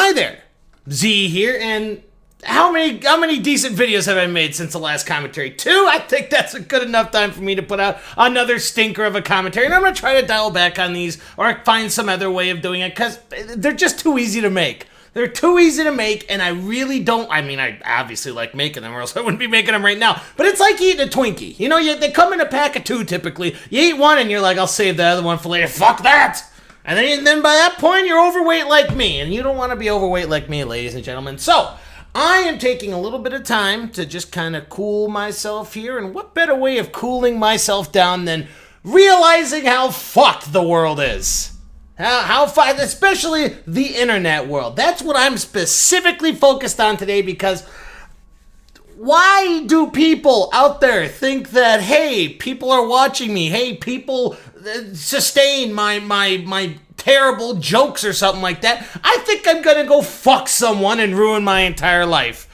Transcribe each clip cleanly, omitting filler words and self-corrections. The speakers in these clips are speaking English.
Hi there, Z here, and how many decent videos have I made since the last commentary? 2? I think that's a good enough time for me to put out another stinker of a commentary, and I'm going to try to dial back on these or find some other way of doing it, because they're just too easy to make. They're too easy to make, and I really don't, I obviously like making them, or else I wouldn't be making them right now, but it's like eating a Twinkie. You know, they come in a pack of 2 typically. You eat one, and you're like, I'll save the other one for later. Fuck that! And then by that point, you're overweight like me, and you don't want to be overweight like me, ladies and gentlemen. So, I am taking a little bit of time to just kind of cool myself here, and what better way of cooling myself down than realizing how fucked the world is. How far, especially the internet world. That's what I'm specifically focused on today, because why do people out there think that, hey, people are watching me, hey, people sustain my terrible jokes or something like that? I think I'm gonna go fuck someone and ruin my entire life.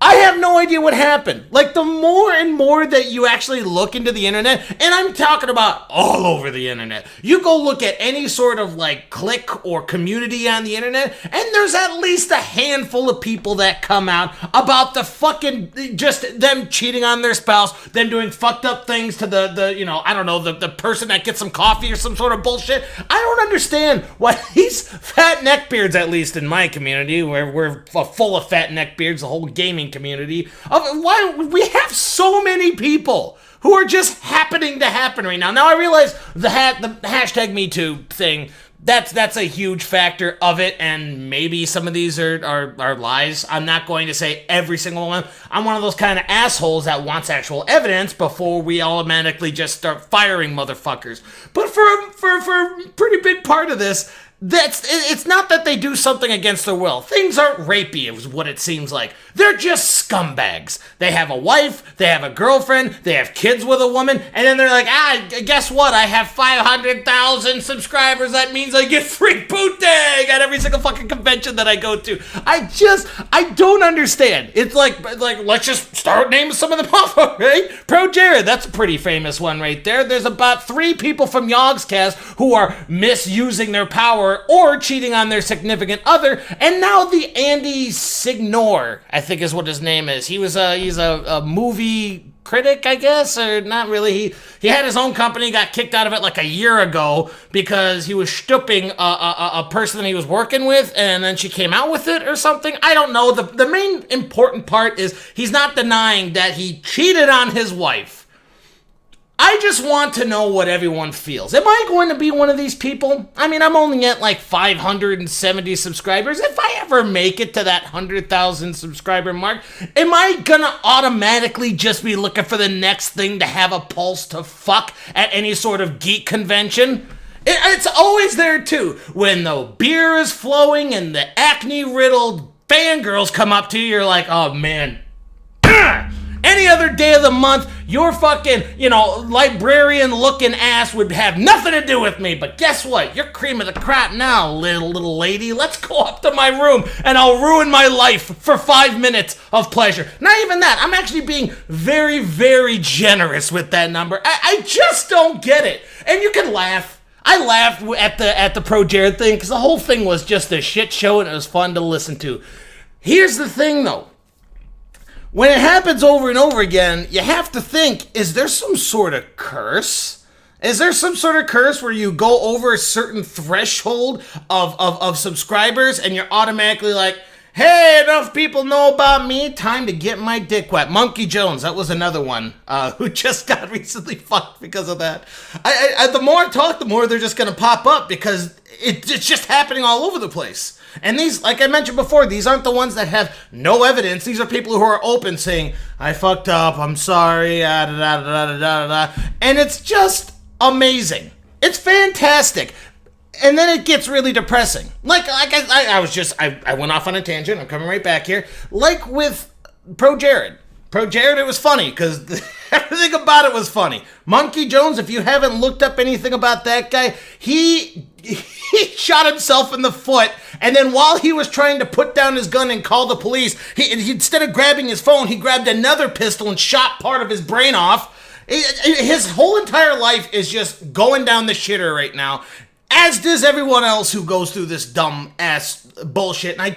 I have no idea what happened. Like, the more and more that you actually look into the internet, and I'm talking about all over the internet, you go look at any sort of, like, clique or community on the internet, and there's at least a handful of people that come out about the fucking, just them cheating on their spouse, them doing fucked up things to the person that gets some coffee or some sort of bullshit. I don't understand why these fat neckbeards, at least in my community, where we're full of fat neckbeards, the whole gaming community, why we have so many people who are just happening to happen right now. Now I realize the hashtag Me Too thing, that's a huge factor of it, and maybe some of these are lies. I'm not going to say every single one. I'm one of those kind of assholes that wants actual evidence before we automatically just start firing motherfuckers. But for a pretty big part of this, it's not that they do something against their will. Things aren't rapey, is what it seems like. They're just scumbags. They have a wife, they have a girlfriend, they have kids with a woman, and then they're like, guess what? I have 500,000 subscribers. That means I get free bootleg at every single fucking convention that I go to. I don't understand. It's like let's just start naming some of them off, right? Pro Jared, that's a pretty famous one right there. There's about 3 people from Yogscast who are misusing their power or cheating on their significant other, and now the Andy Signor, I think is what his name is. He's a movie critic, I guess, or not really. He had his own company, got kicked out of it like a year ago because he was stooping a person that he was working with, and then she came out with it or something. I don't know. The main important part is he's not denying that he cheated on his wife. I just want to know what everyone feels. Am I going to be one of these people? I mean, I'm only at like 570 subscribers. If I ever make it to that 100,000 subscriber mark, am I gonna automatically just be looking for the next thing to have a pulse to fuck at any sort of geek convention? It's always there too. When the beer is flowing and the acne-riddled fangirls come up to you, you're like, oh man. Any other day of the month, your fucking, librarian-looking ass would have nothing to do with me. But guess what? You're cream of the crop now, little lady. Let's go up to my room, and I'll ruin my life for 5 minutes of pleasure. Not even that. I'm actually being very, very generous with that number. I just don't get it. And you can laugh. I laughed at the Pro Jared thing, because the whole thing was just a shit show, and it was fun to listen to. Here's the thing, though. When it happens over and over again, you have to think, is there some sort of curse? Is there some sort of curse where you go over a certain threshold of subscribers and you're automatically like, hey, enough people know about me, time to get my dick wet. Monkey Jones, that was another one who just got recently fucked because of that. The more I talk, the more they're just going to pop up, because it's just happening all over the place. And these, like I mentioned before, these aren't the ones that have no evidence. These are people who are open saying, I fucked up, I'm sorry, and it's just amazing. It's fantastic. And then it gets really depressing. I went off on a tangent, I'm coming right back here. Like with Pro Jared, it was funny, because everything about it was funny. Monkey Jones, if you haven't looked up anything about that guy, he shot himself in the foot, and then while he was trying to put down his gun and call the police, he instead of grabbing his phone, he grabbed another pistol and shot part of his brain off. His whole entire life is just going down the shitter right now. as does everyone else who goes through this dumb ass bullshit. And I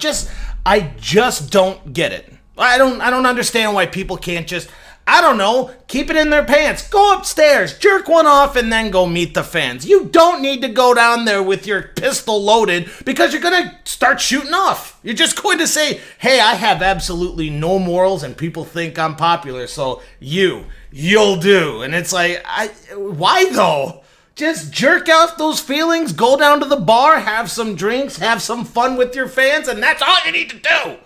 just don't get it. I don't understand why people can't just, I don't know, keep it in their pants, go upstairs, jerk one off, and then go meet the fans. You don't need to go down there with your pistol loaded because you're going to start shooting off. You're just going to say, hey, I have absolutely no morals and people think I'm popular, so you'll do. And it's like, why though? Just jerk out those feelings, go down to the bar, have some drinks, have some fun with your fans, and that's all you need to do.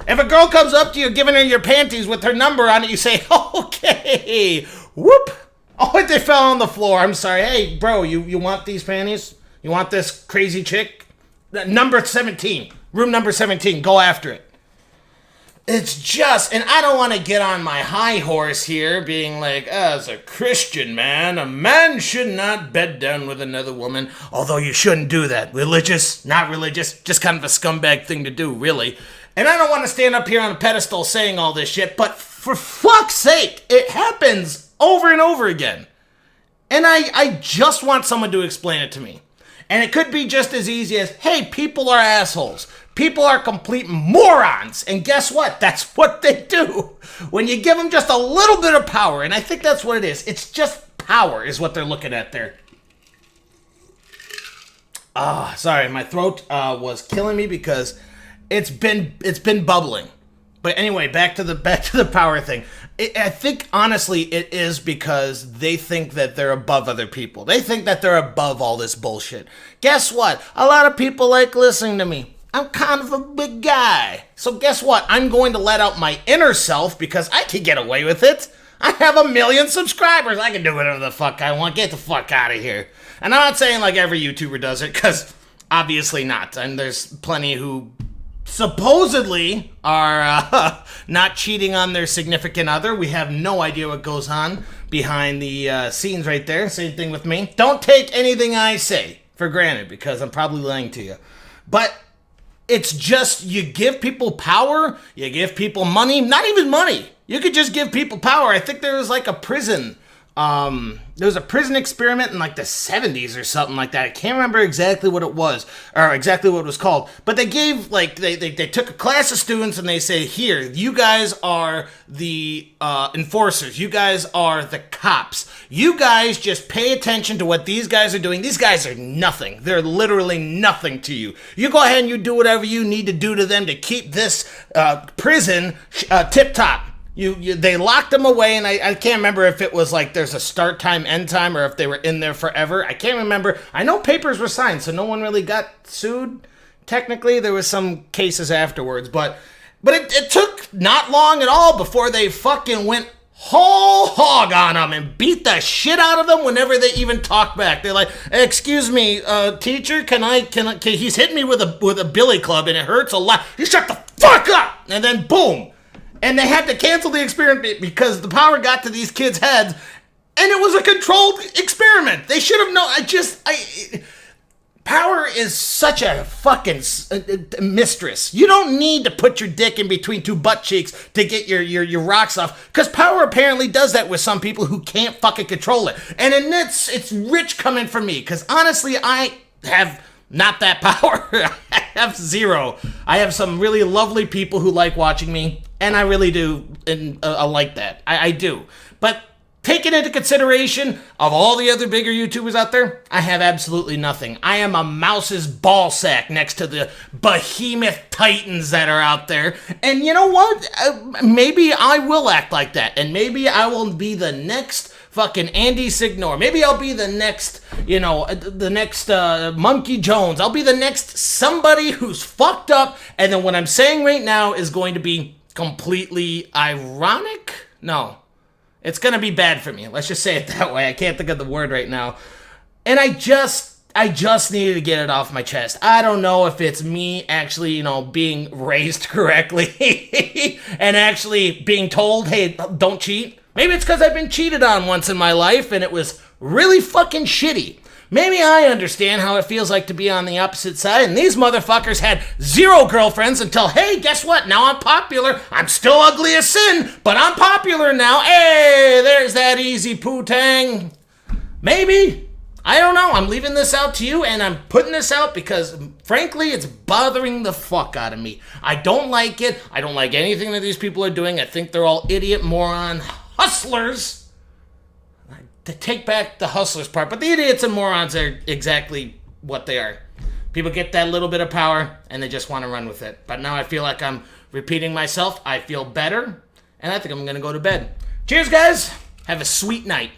If a girl comes up to you giving her your panties with her number on it, you say, okay, whoop. Oh, they fell on the floor. I'm sorry. Hey, bro, you want these panties? You want this crazy chick? Number 17. Room number 17. Go after it. It's just, and I don't want to get on my high horse here, being like, as a Christian man, a man should not bed down with another woman, although you shouldn't do that. Religious, not religious, just kind of a scumbag thing to do, really. And I don't want to stand up here on a pedestal saying all this shit, but for fuck's sake, it happens over and over again. And I just want someone to explain it to me. And it could be just as easy as, hey, people are assholes. People are complete morons. And guess what? That's what they do. When you give them just a little bit of power, and I think that's what it is. It's just power is what they're looking at there. Sorry, my throat was killing me because it's been bubbling. But anyway, back to the power thing. I think, honestly, it is because they think that they're above other people. They think that they're above all this bullshit. Guess what? A lot of people like listening to me. I'm kind of a big guy. So guess what? I'm going to let out my inner self because I can get away with it. I have 1 million subscribers. I can do whatever the fuck I want. Get the fuck out of here. And I'm not saying like every YouTuber does it, because obviously not. And there's plenty who supposedly are not cheating on their significant other. We have no idea what goes on behind the scenes right there. Same thing with me. Don't take anything I say for granted, because I'm probably lying to you. But it's just, you give people power, you give people money, not even money. You could just give people power. I think there was like a prison, there was a prison experiment in like the 70s or something like that. I can't remember exactly what it was, or exactly what it was called. But they gave, like, they took a class of students and they say, here, you guys are the enforcers. You guys are the cops. You guys just pay attention to what these guys are doing. These guys are nothing. They're literally nothing to you. You go ahead and you do whatever you need to do to them to keep this prison tip-top. They locked them away, and I can't remember if it was like there's a start time, end time, or if they were in there forever. I can't remember. I know papers were signed, so no one really got sued. Technically, there was some cases afterwards, but it took not long at all before they fucking went whole hog on them and beat the shit out of them whenever they even talk back. They're like, excuse me, teacher, can he's hitting me with a billy club and it hurts a lot. You shut the fuck up! And then boom. And they had to cancel the experiment because the power got to these kids' heads, and it was a controlled experiment. They should have known. Power is such a fucking mistress. You don't need to put your dick in between two butt cheeks to get your rocks off, because power apparently does that with some people who can't fucking control it. And it's rich coming from me, because honestly, I have not that power. I have zero. I have some really lovely people who like watching me, and I really do, and I like that. I do. But taking into consideration of all the other bigger YouTubers out there, I have absolutely nothing. I am a mouse's ball sack next to the behemoth titans that are out there. And you know what? Maybe I will act like that, and maybe I will be the next fucking Andy Signor. Maybe I'll be the next, Monkey Jones. I'll be the next somebody who's fucked up, and then what I'm saying right now is going to be completely ironic? No. It's going to be bad for me. Let's just say it that way. I can't think of the word right now. And I just needed to get it off my chest. I don't know if it's me actually, being raised correctly and actually being told, hey, don't cheat. Maybe it's because I've been cheated on once in my life and it was really fucking shitty. Maybe I understand how it feels like to be on the opposite side, and these motherfuckers had 0 girlfriends until, hey, guess what? Now I'm popular. I'm still ugly as sin, but I'm popular now. Hey, there's that easy poo-tang. Maybe. I don't know. I'm leaving this out to you, and I'm putting this out because, frankly, it's bothering the fuck out of me. I don't like it. I don't like anything that these people are doing. I think they're all idiot, moron, hustlers. To take back the hustlers part, but the idiots and morons are exactly what they are. People get that little bit of power, and they just want to run with it. But now I feel like I'm repeating myself. I feel better, and I think I'm going to go to bed. Cheers, guys. Have a sweet night.